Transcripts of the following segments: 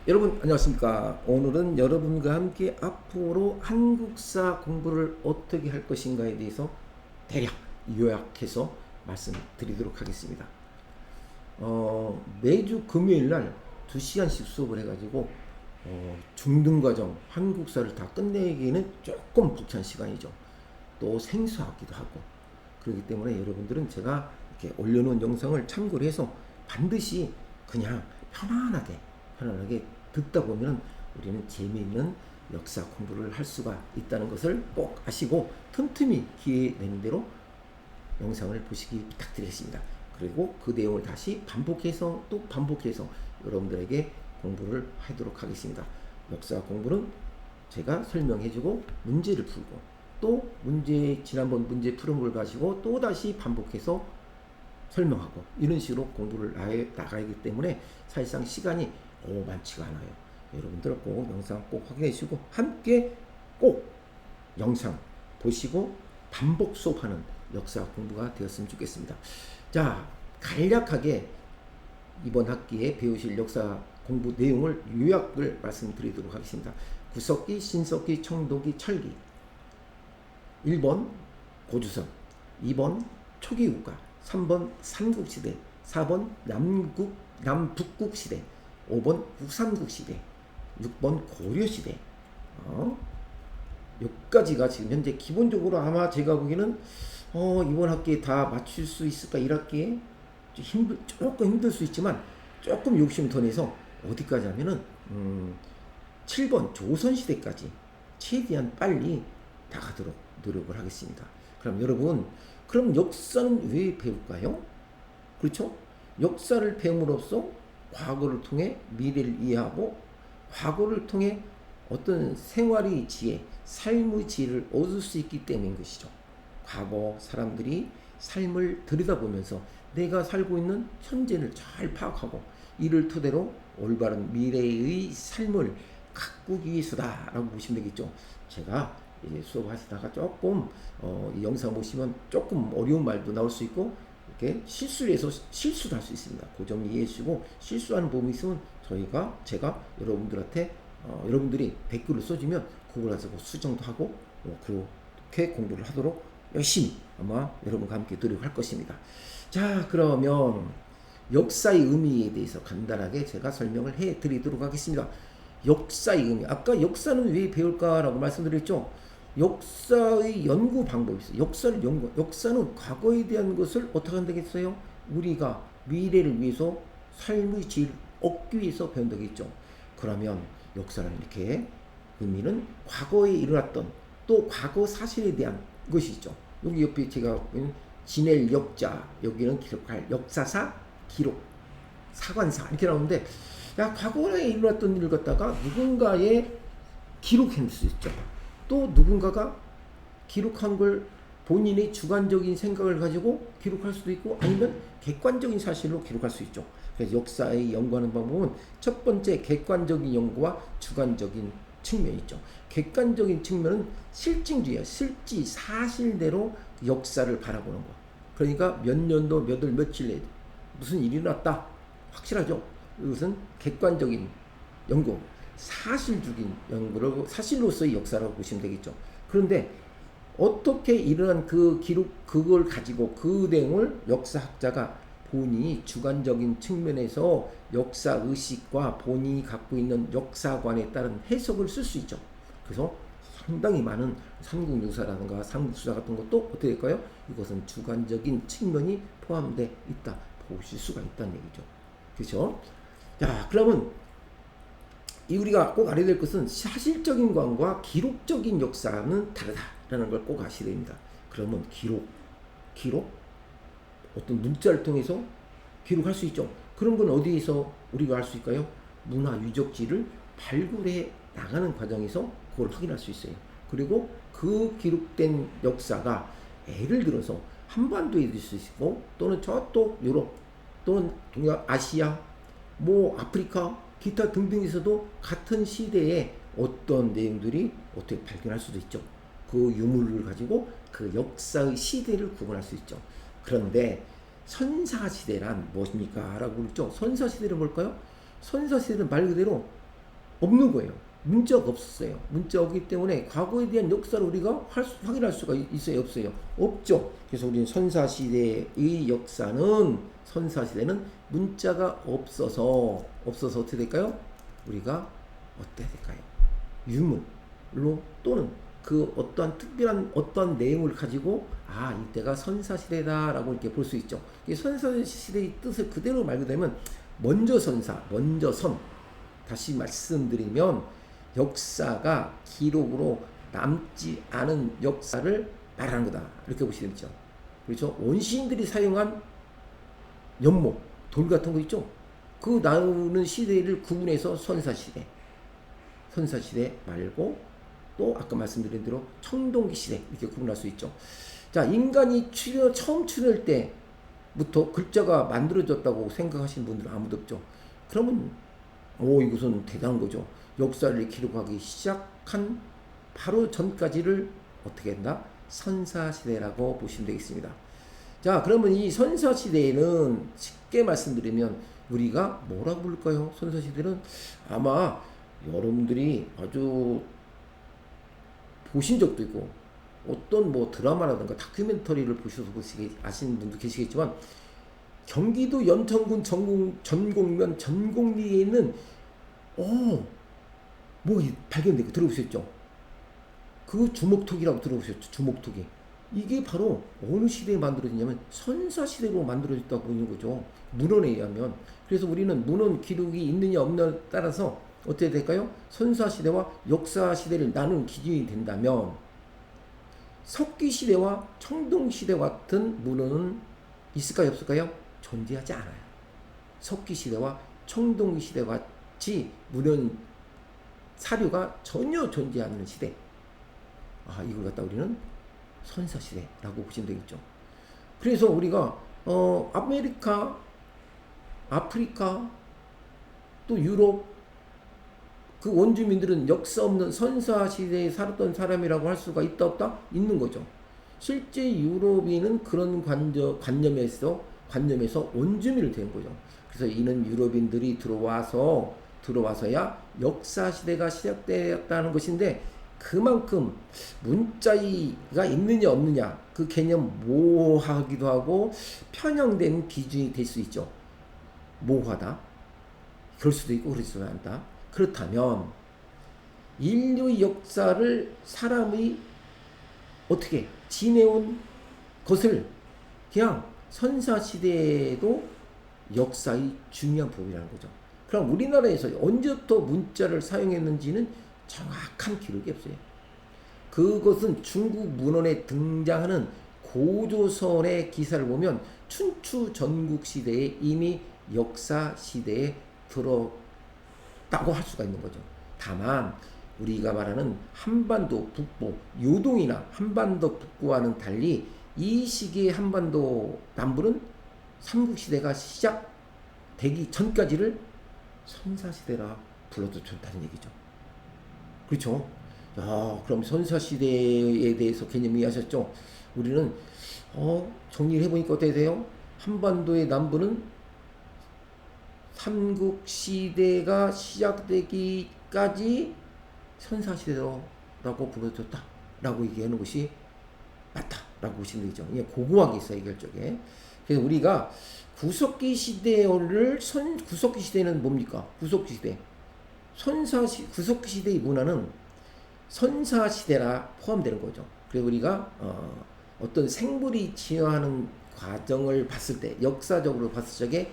여러분 안녕하십니까. 오늘은 여러분과 함께 앞으로 한국사 공부를 어떻게 할 것인가에 대해서 대략 요약해서 말씀드리도록 하겠습니다. 매주 금요일 날 2시간씩 수업을 해가지고 중등과정 한국사를 다 끝내기에는 조금 벅찬 시간이죠. 또 생소하기도 하고 그렇기 때문에 여러분들은 제가 이렇게 올려놓은 영상을 참고를 해서 반드시 그냥 편안하게 듣다 보면 우리는 재미있는 역사 공부를 할 수가 있다는 것을 꼭 아시고 틈틈이 기회 되는 대로 영상을 보시기 부탁드리겠습니다. 그리고 그 내용을 다시 반복해서 또 반복해서 여러분들에게 공부를 하도록 하겠습니다. 역사 공부는 제가 설명해주고 문제를 풀고 또 지난번 문제 푸른 걸 가지고 또 다시 반복해서 설명하고 이런 식으로 공부를 나가기 때문에 사실상 시간이 많지가 않아요. 여러분들 꼭 영상 꼭 확인해 주시고 함께 꼭 영상 보시고 반복 수업하는 역사 공부가 되었으면 좋겠습니다. 자, 간략하게 이번 학기에 배우실 역사 공부 내용을 요약을 말씀드리도록 하겠습니다. 구석기, 신석기, 청동기, 철기. 1번 고조선, 2번 초기국가, 3번 삼국시대, 4번 남북국시대, 5번 후삼국시대, 6번 고려시대. 여기까지가 지금 현재 기본적으로 아마 제가 보기에는 이번 학기에 다 맞출 수 있을까? 1학기에 조금 힘들 수 있지만 조금 욕심 더 내서 어디까지 하면은 7번 조선시대까지 최대한 빨리 나가도록 노력을 하겠습니다. 그럼 여러분, 그럼 역사는 왜 배울까요? 그렇죠? 역사를 배움으로써 과거를 통해 미래를 이해하고 과거를 통해 어떤 생활의 지혜, 삶의 지혜를 얻을 수 있기 때문인 것이죠. 과거 사람들이 삶을 들여다보면서 내가 살고 있는 현재를 잘 파악하고 이를 토대로 올바른 미래의 삶을 가꾸기 위해서다라고 보시면 되겠죠. 제가 이제 수업하시다가 조금 이 영상 보시면 조금 어려운 말도 나올 수 있고 이렇게 실수를 해서 실수도 할 수 있습니다. 그 점 이해해 주시고 실수하는 부분이 있으면 제가 여러분들한테 여러분들이 댓글을 써주면 그걸 가지고 수정도 하고 그렇게 공부를 하도록 열심히 아마 여러분과 함께 노력할 것입니다. 자, 그러면 역사의 의미에 대해서 간단하게 제가 설명을 해 드리도록 하겠습니다. 역사의 의미. 아까 역사는 왜 배울까라고 말씀드렸죠. 역사의 연구 방법이 있어요. 역사는 과거에 대한 것을 어떻게 한다겠어요? 우리가 미래를 위해서 삶의 질을 얻기 위해서 배운다겠죠. 그러면 역사는 이렇게 의미는 과거에 일어났던 또 과거 사실에 대한 것이 있죠. 여기 옆에 제가 지낼 역자, 여기는 기록할 역사사, 기록, 사관사 이렇게 나오는데 과거에 일어났던 일을 갖다가 누군가에 기록할 수 있죠. 또 누군가가 기록한 걸 본인의 주관적인 생각을 가지고 기록할 수도 있고 아니면 객관적인 사실로 기록할 수 있죠. 그래서 역사의 연구하는 방법은 첫 번째 객관적인 연구와 주관적인 측면이 있죠. 객관적인 측면은 실증주의야. 실지 사실대로 역사를 바라보는 거. 그러니까 몇 년도 몇 월 며칠 내 무슨 일이 일어났다. 확실하죠. 이것은 객관적인 연구, 사실적인 연구를 사실로서의 역사라고 보시면 되겠죠. 그런데 어떻게 일어난 그 기록 그걸 가지고 그 내용을 역사학자가 본인이 주관적인 측면에서 역사 의식과 본인이 갖고 있는 역사관에 따른 해석을 쓸 수 있죠. 그래서 상당히 많은 삼국유사라든가 삼국수사 같은 것도 어떻게 될까요? 이것은 주관적인 측면이 포함되어 있다 보실 수가 있다는 얘기죠. 그렇죠? 자, 그러면 우리가 꼭 알아야 될 것은 사실적인 관과 기록적인 역사는 다르다라는 걸 꼭 아셔야 됩니다. 그러면 기록 어떤 문자를 통해서 기록할 수 있죠. 그런 건 어디에서 우리가 알 수 있을까요? 문화 유적지를 발굴해 나가는 과정에서 그걸 확인할 수 있어요. 그리고 그 기록된 역사가 예를 들어서 한반도에 있을 수 있고 또는 저쪽 유럽 또는 아시아 아프리카 기타 등등에서도 같은 시대에 어떤 내용들이 어떻게 발견할 수도 있죠. 그 유물을 가지고 그 역사의 시대를 구분할 수 있죠. 그런데 선사시대란 무엇입니까? 라고 그랬죠. 선사시대는 뭘까요? 선사시대는 말 그대로 없는 거예요. 문자가 없었어요. 문자가 없기 때문에 과거에 대한 역사를 우리가 확인할 수가 있어요, 없어요? 없죠. 그래서 우리는 선사시대의 역사는, 선사시대는 문자가 없어서 어떻게 될까요? 우리가 어떻게 될까요? 유물로 또는 그 어떠한 특별한 어떤 내용을 가지고 이때가 선사시대다라고 이렇게 볼 수 있죠. 이 선사시대의 뜻을 그대로 말 그대로 먼저 선사, 먼저 선. 다시 말씀드리면 역사가 기록으로 남지 않은 역사를 말하는 거다. 이렇게 보시면 되죠. 그렇죠? 원시인들이 사용한 연못, 돌 같은 거 있죠? 그 나오는 시대를 구분해서 선사시대. 선사시대 말고 또 아까 말씀드린 대로 청동기 시대 이렇게 구분할 수 있죠. 자, 인간이 처음 출현할 때부터 글자가 만들어졌다고 생각하시는 분들은 아무도 없죠. 그러면 이것은 대단한 거죠. 역사를 기록하기 시작한 바로 전까지를 어떻게 했나? 선사시대라고 보시면 되겠습니다. 자, 그러면 이 선사시대에는 쉽게 말씀드리면 우리가 뭐라고 부를까요? 선사시대는 아마 여러분들이 아주 보신 적도 있고 어떤 뭐 드라마라든가 다큐멘터리를 보셔서 아시는 분도 계시겠지만 경기도 연천군 전곡면 전곡리에 있는 발견된 거 들어보셨죠? 그 주목토기라고 들어보셨죠? 주목토기. 이게 바로 어느 시대에 만들어졌냐면 선사시대로 만들어졌다고 보는 거죠. 문헌에 의하면. 그래서 우리는 문헌 기록이 있느냐 없느냐에 따라서 어떻게 될까요? 선사시대와 역사시대를 나누는 기준이 된다면 석기시대와 청동시대 같은 문헌은 있을까요? 없을까요? 존재하지 않아요. 석기시대와 청동시대 같이 문헌 사료가 전혀 존재하지 않는 시대. 이걸 갖다 우리는 선사시대라고 보시면 되겠죠. 그래서 우리가 아메리카, 아프리카, 또 유럽 그 원주민들은 역사 없는 선사시대에 살았던 사람이라고 할 수가 있다 없다? 있는 거죠. 실제 유럽인은 그런 관념에서 원주민이 된 거죠. 그래서 이는 유럽인들이 들어와서야 역사시대가 시작되었다는 것인데 그만큼 문자가 있느냐 없느냐 그 개념 모호하기도 하고 편향된 기준이 될 수 있죠. 모호하다. 그럴 수도 있고 그럴 수도 않다. 그렇다면 인류의 역사를 사람이 어떻게 지내온 것을 그냥 선사시대에도 역사의 중요한 부분이라는 거죠. 그럼 우리나라에서 언제부터 문자를 사용했는지는 정확한 기록이 없어요. 그것은 중국 문헌에 등장하는 고조선의 기사를 보면 춘추 전국시대에 이미 역사시대에 들었다고 할 수가 있는 거죠. 다만 우리가 말하는 한반도 북부, 요동이나 한반도 북부와는 달리 이 시기의 한반도 남부는 삼국시대가 시작되기 전까지를 선사시대라 불러도 좋다는 얘기죠. 그렇죠? 그럼 선사시대에 대해서 개념 이해하셨죠? 우리는 정리를 해보니까 어떻게 돼요? 한반도의 남부는 삼국시대가 시작되기까지 선사시대라고 불러줬다 라고 얘기하는 것이 맞다라고 보시면 되죠. 그냥 고고하게 있어요, 이걸 쪽에. 그래서 우리가 구석기 시대는 뭡니까? 구석기 시대. 구석기 시대의 문화는 선사시대라 포함되는 거죠. 그래서 우리가 어떤 생물이 진화하는 과정을 봤을 때, 역사적으로 봤을 적에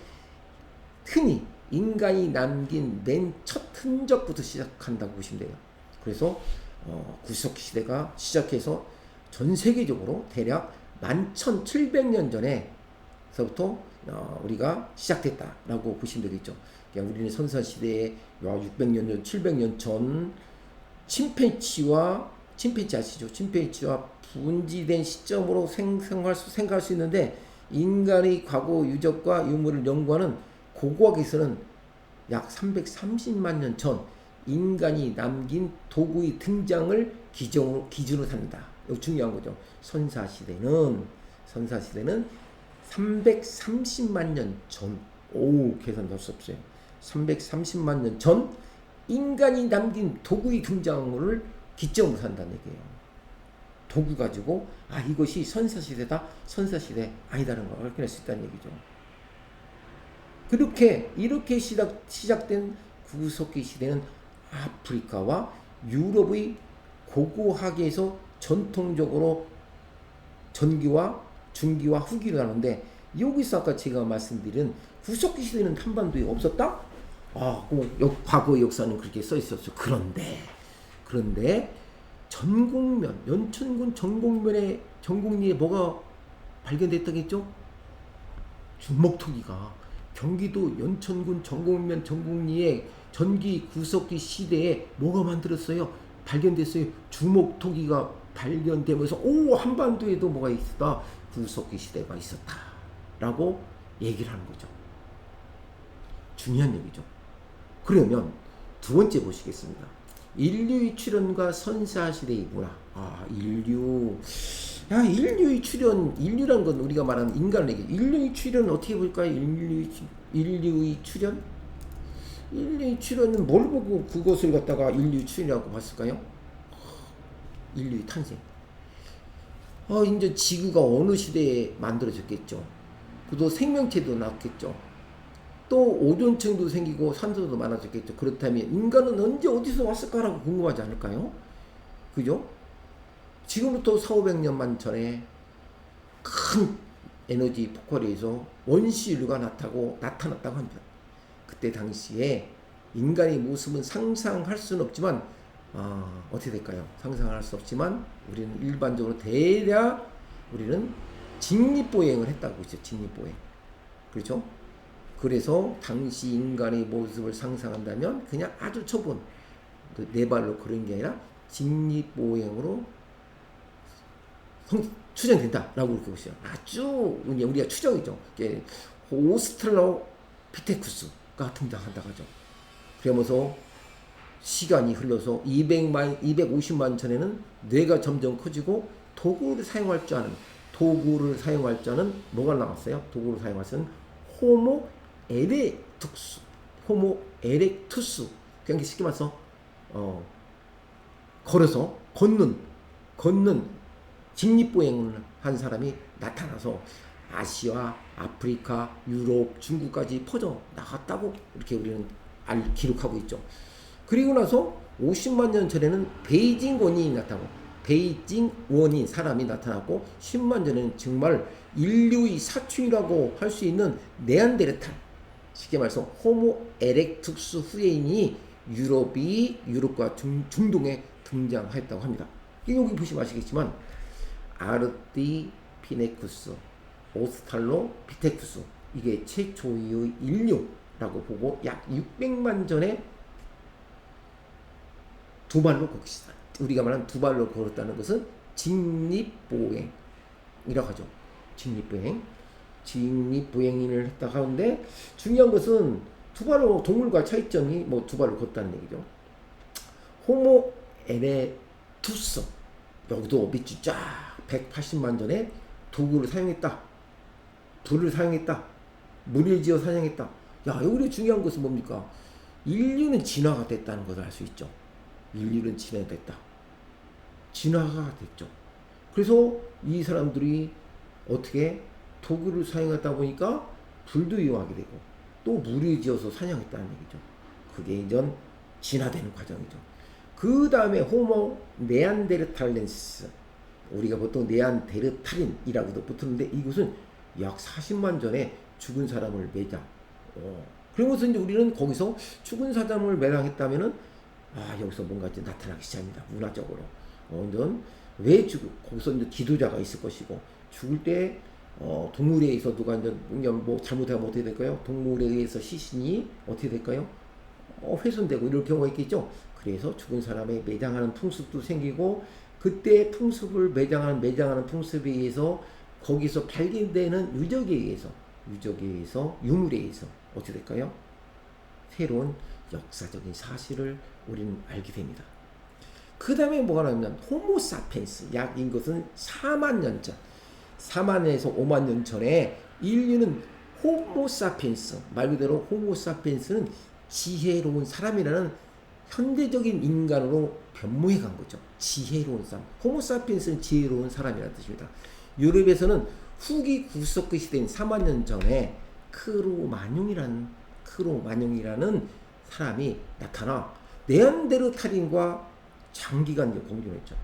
흔히 인간이 남긴 맨 첫 흔적부터 시작한다고 보시면 돼요. 그래서 구석기 시대가 시작해서 전 세계적으로 대략 11,700년 전에서부터 우리가 시작됐다라고 보시면 되겠죠. 그러니까 우리는 선사시대에 600년 전, 700년 전 침팬지와 아시죠? 침팬지와 분지된 시점으로 생각할 수 있는데 인간의 과거 유적과 유물을 연구하는 고고학에서는 약 330만 년 전 인간이 남긴 도구의 등장을 기준으로 삼는다. 이거 중요한 거죠. 선사시대는 330만 년 전. 계산 될 수 없어요. 330만 년 전 인간이 남긴 도구의 등장을 기점으로 산다는 얘기예요. 도구 가지고 이것이 선사시대다, 선사시대 아니다라는 걸 확인할 수 있다는 얘기죠. 이렇게 시작된 구석기 시대는 아프리카와 유럽의 고고학에서 전통적으로 전기와 중기와 후기를 하는데, 여기서 아까 제가 말씀드린 구석기 시대는 한반도에 없었다? 과거 역사는 그렇게 써 있었죠. 그런데 전곡면, 연천군 전곡리에 뭐가 발견됐다겠죠? 주먹토기가 경기도 연천군 전곡리에 전기 구석기 시대에 뭐가 만들었어요? 발견됐어요. 주먹토기가 발견되면서 한반도에도 뭐가 있었다? 구석기 시대가 있었다 라고 얘기를 하는 거죠. 중요한 얘기죠. 그러면 두 번째 보시겠습니다. 인류의 출현과 선사시대의 문화. 인류의 출현, 인류란 건 우리가 말하는 인간을 얘기해. 인류의 출현 어떻게 볼까요? 인류의 출현은 뭘 보고 그것을 갖다가 인류의 출현이라고 봤을까요? 인류의 탄생. 이제 지구가 어느 시대에 만들어졌겠죠. 또 생명체도 나왔겠죠. 또 오존층도 생기고 산소도 많아졌겠죠. 그렇다면 인간은 언제 어디서 왔을까라고 궁금하지 않을까요? 그죠? 지금부터 4,500년만 전에 큰 에너지 폭발에 의해서 원시인류가 나타났다고 합니다. 그때 당시에 인간의 모습은 상상할 수는 없지만 어떻게 될까요? 상상할 수 없지만 우리는 일반적으로 대략 우리는 직립보행을 했다고 했죠. 직립보행. 그렇죠? 그래서 당시 인간의 모습을 상상한다면 그냥 아주 초본 네 발로 그런 게 아니라 직립보행으로 추정된다라고 그렇게 보시죠. 아주 우리가 추정이죠. 오스트랄로피테쿠스가 등장한다고 하죠. 그러면서 시간이 흘러서 250만 전에는 뇌가 점점 커지고 도구를 사용할 줄 아는 뭐가 나왔어요? 도구를 사용할 줄 아는 호모 에렉투스. 그냥 쉽게 말해서 걸어서 걷는 직립보행을 한 사람이 나타나서 아시아, 아프리카, 유럽, 중국까지 퍼져 나갔다고 이렇게 우리는 기록하고 있죠. 그리고 나서 50만 년 전에는 베이징 원인 사람이 나타났고, 10만 전에는 정말 인류의 사촌이라고 할 수 있는 네안데르탈, 쉽게 말해서 호모 에렉투스 후예인이 유럽과 중동에 등장했다고 합니다. 여기 보시면 아시겠지만 아르티피네쿠스, 오스탈로피테쿠스, 이게 최초의 인류라고 보고 약 600만 전에 두 발로 걷기시다. 우리가 말하는 두 발로 걸었다는 것은 직립보행이라고 하죠. 직립보행을 했다 하는데, 중요한 것은 두 발로 동물과 차이점이 두 발로 걷다는 얘기죠. 호모 에레투스, 여기도 밑줄 쫙 180만 전에 도구를 사용했다. 불을 사용했다. 물을 지어 사용했다. 여기 중요한 것은 뭡니까? 인류는 진화가 됐다는 것을 알 수 있죠. 인류는 진화가 됐죠. 그래서 이 사람들이 어떻게 도구를 사용하다 보니까 불도 이용하게 되고 또 물을 지어서 사냥했다는 얘기죠. 그게 이제 진화되는 과정이죠. 그 다음에 호모 네안데르탈렌스, 우리가 보통 네안데르탈인이라고도 붙었는데 이것은 약 40만 전에 죽은 사람을 매장. 그러면서 이제 우리는 거기서 죽은 사람을 매장했다면은 여기서 뭔가 이제 나타나기 시작합니다. 문화적으로. 왜 거기서 이제 지도자가 있을 것이고, 죽을 때 동물에 의해서 누가 이제 잘못하면 어떻게 될까요? 동물에 의해서 시신이 어떻게 될까요? 훼손되고 이럴 경우가 있겠죠. 그래서 죽은 사람의 매장하는 풍습도 생기고, 그때 풍습을 매장하는 풍습에 의해서 거기서 발견되는 유물에 의해서 어떻게 될까요? 새로운 역사적인 사실을 우리는 알게 됩니다. 그 다음에 뭐가 나오냐면 호모사피엔스, 약인 것은 4만 년 전, 4만에서 5만 년 전에 인류는 호모사피엔스, 말 그대로 호모사피엔스는 지혜로운 사람이라는 현대적인 인간으로 변모해 간 거죠. 지혜로운 사람. 호모사피엔스는 지혜로운 사람이라는 뜻입니다. 유럽에서는 후기 구석기 시대인 4만 년 전에 크로마뇽이라는 사람이 나타나 네안데르탈인과 장기간 공존했죠.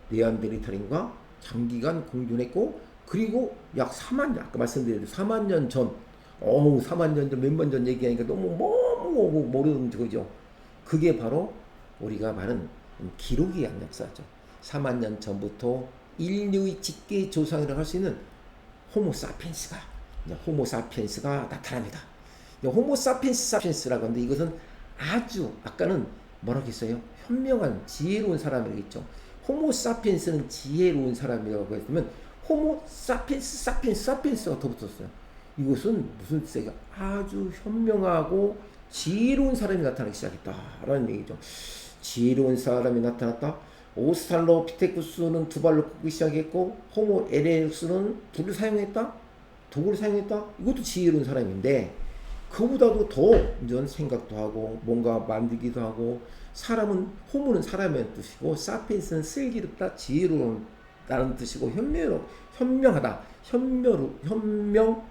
네안데르탈인과 장기간 공존했고, 그리고 약 4만 년, 아까 말씀드린 4만 년 전, 4만 년 전, 몇만 전 얘기하니까 너무 모르는 거죠. 그게 바로 우리가 말하는 기록에 의한 역사죠. 4만 년 전부터 인류의 직계 조상이라고 할 수 있는 호모사피엔스가 나타납니다. 호모사피엔스라고 하는데, 이것은 아주 아까는 뭐라고 했어요? 현명한 지혜로운 사람이라고 했죠. 호모사피엔스는 지혜로운 사람이라고 했으면 호모사피엔스가 더 붙었어요. 이것은 무슨 뜻이에요? 아주 현명하고 지혜로운 사람이 나타나기 시작했다라는 얘기죠. 지혜로운 사람이 나타났다. 오스탈로피테쿠스는 두 발로 걷기 시작했고, 호모 에렉투스는 불을 사용했다, 도구를 사용했다. 이것도 지혜로운 사람인데, 그보다도 더 이제 생각도 하고 뭔가 만들기도 하고, 호모는 사람의 뜻이고, 사피엔스는 슬기롭다, 지혜로운다는 뜻이고, 현명하다, 현명한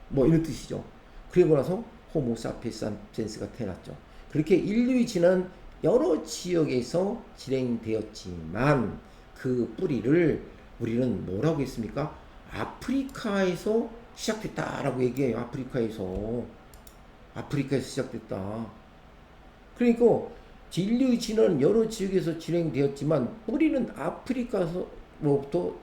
뭐 이런 뜻이죠. 그리고 나서 호모사피엔스가 태어났죠. 그렇게 인류의 지난 여러 지역에서 진행되었지만, 그 뿌리를 우리는 뭐라고 했습니까? 아프리카에서 시작됐다라고 얘기해요. 아프리카에서 시작됐다. 그러니까 인류의 진화는 여러 지역에서 진행되었지만 뿌리는 아프리카로부터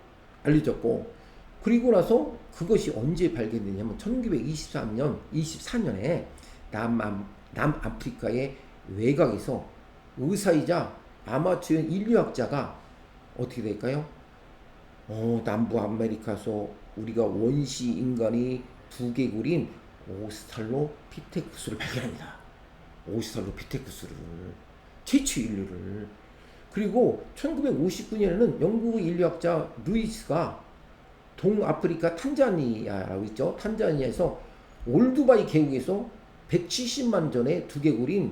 알려졌고, 그리고 나서 그것이 언제 발견됐냐면 1924년에 남아프리카의 외곽에서 의사이자 아마추어인 인류학자가 어떻게 될까요? 남부 아메리카에서 우리가 원시 인간이 두개골인 오스탈로피테쿠스를 발견합니다. 오스탈로피테쿠스를, 최초 인류를. 그리고 1959년에는 영국 인류학자 루이스가 동아프리카 탄자니아라고 있죠. 탄자니아에서 올두바이 계곡에서 170만 전의 두개골인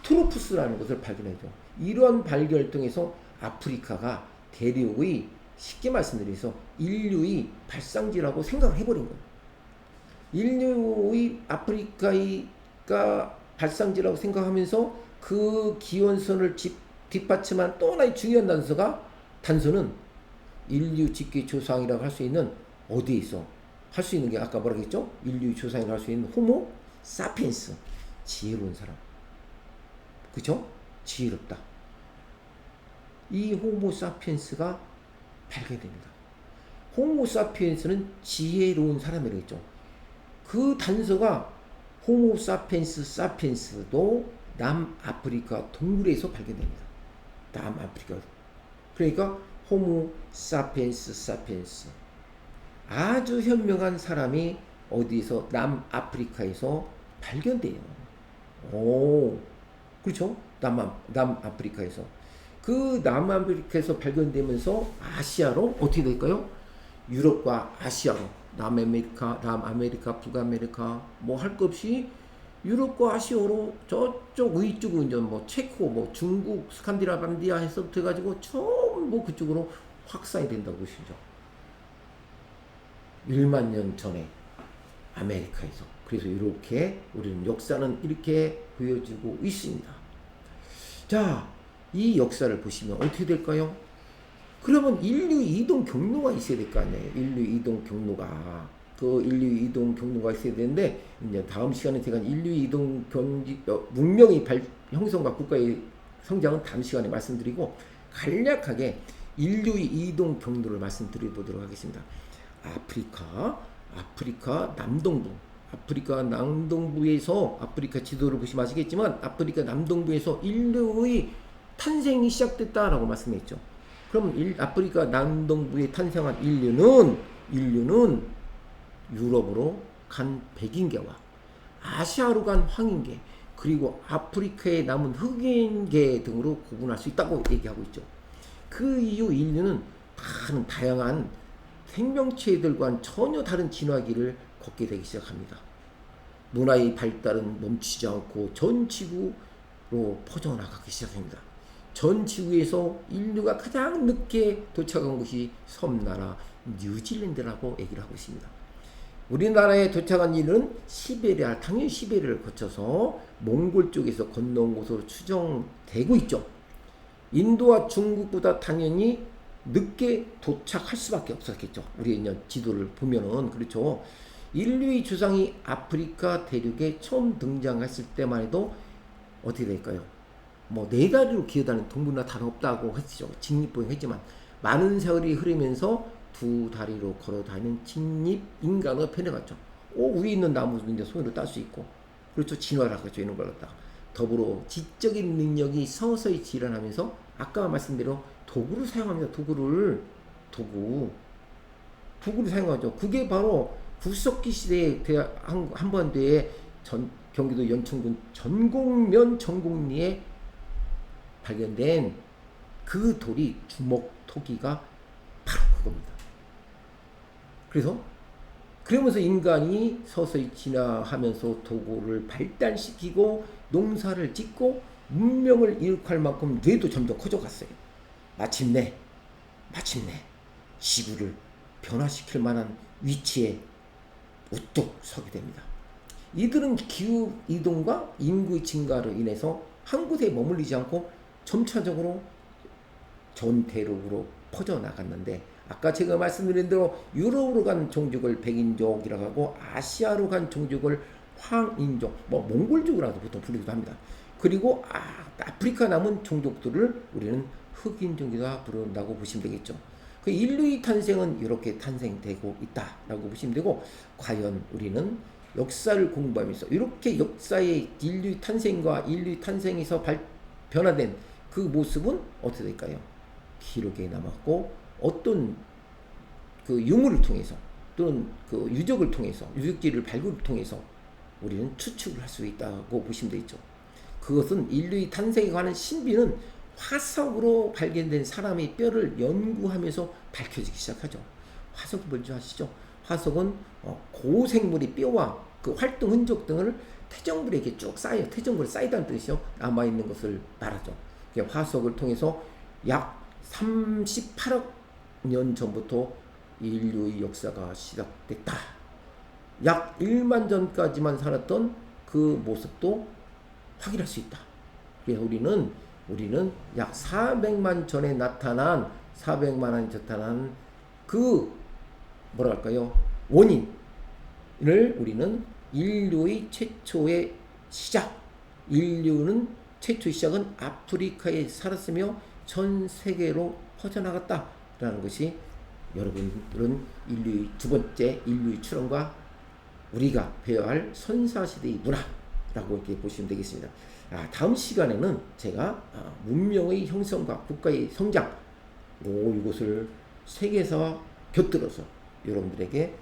트로푸스라는 것을 발견했죠. 이러한 발견을 통해서 아프리카가 대륙의, 쉽게 말씀드려서 인류의 발상지라고 생각을 해버린 거예요. 인류의 아프리카가 발상지라고 생각하면서 그 기원선을 뒷받침한 또 하나의 중요한 단서는 인류 직계 조상이라고 할 수 있는, 어디에서 할 수 있는 게 아까 뭐라고 했죠? 인류 조상이라고 할 수 있는 호모 사피엔스, 지혜로운 사람. 그죠? 지혜롭다. 이 호모 사피엔스가 발견됩니다. 호모 사피엔스는 지혜로운 사람이라고 했죠. 그 단서가 호모 사피엔스도 남아프리카 동굴에서 발견됩니다. 남아프리카. 그러니까 호모 사피엔스. 아주 현명한 사람이 어디서 남아프리카에서 발견돼요. 그렇죠? 남아프리카에서. 그 남아프리카에서 발견되면서 아시아로 어떻게 될까요? 유럽과 아시아로, 남아메리카, 북아메리카, 뭐 할 것 없이 유럽과 아시아로 저쪽 위쪽은 이제 체코, 중국, 스칸디나비아 해서부터 해가지고 전부 그쪽으로 확산이 된다고 보시죠. 1만 년 전에 아메리카에서. 그래서 이렇게 우리는 역사는 이렇게 보여지고 있습니다. 자, 이 역사를 보시면 어떻게 될까요? 그러면 인류 이동 경로가 있어야 될 거 아니에요. 인류 이동 경로가 있어야 되는데, 이제 다음 시간에 제가 인류 이동 문명의 형성과 국가의 성장은 다음 시간에 말씀드리고, 간략하게 인류의 이동 경로를 말씀드려보도록 하겠습니다. 아프리카 남동부에서, 아프리카 지도를 보시면 아시겠지만 아프리카 남동부에서 인류의 탄생이 시작됐다라고 말씀했죠. 그럼 아프리카 남동부에 탄생한 인류는 유럽으로 간 백인계와 아시아로 간 황인계, 그리고 아프리카에 남은 흑인계 등으로 구분할 수 있다고 얘기하고 있죠. 그 이후 인류는 다양한 생명체들과는 전혀 다른 진화기를 걷게 되기 시작합니다. 문화의 발달은 멈추지 않고 전 지구로 퍼져나가기 시작합니다. 전 지구에서 인류가 가장 늦게 도착한 곳이 섬나라 뉴질랜드라고 얘기를 하고 있습니다. 우리나라에 도착한 인류는 시베리아, 당연히 시베리아를 거쳐서 몽골 쪽에서 건너온 것으로 추정되고 있죠. 인도와 중국보다 당연히 늦게 도착할 수밖에 없었겠죠. 우리 지도를 보면은 그렇죠. 인류의 조상이 아프리카 대륙에 처음 등장했을 때만 해도 어떻게 될까요? 뭐 네 다리로 기어다니는 동물이나 다름없다고 했죠. 직립보행했지만 많은 세월이 흐르면서 두 다리로 걸어다니는 직립 인간으로 변해갔죠. 위에 있는 나무도 이제 손으로 딸 수 있고, 그렇죠. 진화라고 했죠. 이런 걸 갖다가 더불어 지적인 능력이 서서히 지련하면서 아까 말씀대로 도구를 사용합니다. 도구를 사용하죠. 그게 바로 구석기 시대에 한반도에 경기도 연천군 전곡면 전곡리에 발견된 그 돌이 주먹토기가 바로 그겁니다. 그러면서 인간이 서서히 진화하면서 도구를 발달시키고 농사를 짓고 문명을 일으킬 만큼 뇌도 점점 커져갔어요. 마침내 지구를 변화시킬 만한 위치에 우뚝 서게 됩니다. 이들은 기후 이동과 인구의 증가로 인해서 한 곳에 머물리지 않고 점차적으로 전 대륙으로 퍼져나갔는데, 아까 제가 말씀드린 대로 유럽으로 간 종족을 백인족이라고 하고 아시아로 간 종족을 황인족, 몽골족이라고 보통 부르기도 합니다. 그리고 아프리카 남은 종족들을 우리는 흑인족이라 부른다고 보시면 되겠죠. 그 인류의 탄생은 이렇게 탄생되고 있다라고 보시면 되고, 과연 우리는 역사를 공부하면서 이렇게 역사의 인류의 탄생과 인류의 탄생에서 변화된 그 모습은 어떻게 될까요? 기록에 남았고, 어떤 그 유물을 통해서 또는 그 유적을 통해서, 유적지를 발굴을 통해서 우리는 추측을 할 수 있다고 보시면 되겠죠. 그것은 인류의 고생에 관한 신비는 화석으로 발견된 사람의 뼈를 연구하면서 밝혀지기 시작하죠. 화석이 뭔지 아시죠? 화석은 고생물의 뼈와 그 활동 흔적 등을 태정물에 이렇게 쭉 쌓여, 태정물에 쌓이다는 뜻이죠. 남아있는 것을 말하죠. 화석을 통해서 약 38억 년 전부터 인류의 역사가 시작됐다. 약 1만 전까지만 살았던 그 모습도 확인할 수 있다. 그래서 우리는 약 400만 전에 나타난 그 원인을 우리는 인류의 최초의 시작, 인류는 최초의 시작은 아프리카에 살았으며 전 세계로 퍼져나갔다라는 것이 여러분들은 인류의 두 번째 인류의 출현과 우리가 배워야 할 선사시대의 문화라고 이렇게 보시면 되겠습니다. 다음 시간에는 제가 문명의 형성과 국가의 성장, 이것을 세계에서 곁들여서 여러분들에게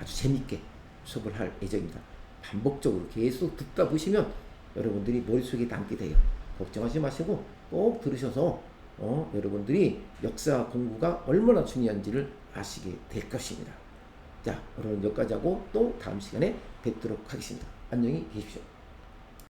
아주 재밌게 수업을 할 예정입니다. 반복적으로 계속 듣다 보시면 여러분들이 머릿속에 남게 돼요. 걱정하지 마시고 꼭 들으셔서 여러분들이 역사 공부가 얼마나 중요한지를 아시게 될 것입니다. 자, 오늘은 여기까지 하고 또 다음 시간에 뵙도록 하겠습니다. 안녕히 계십시오.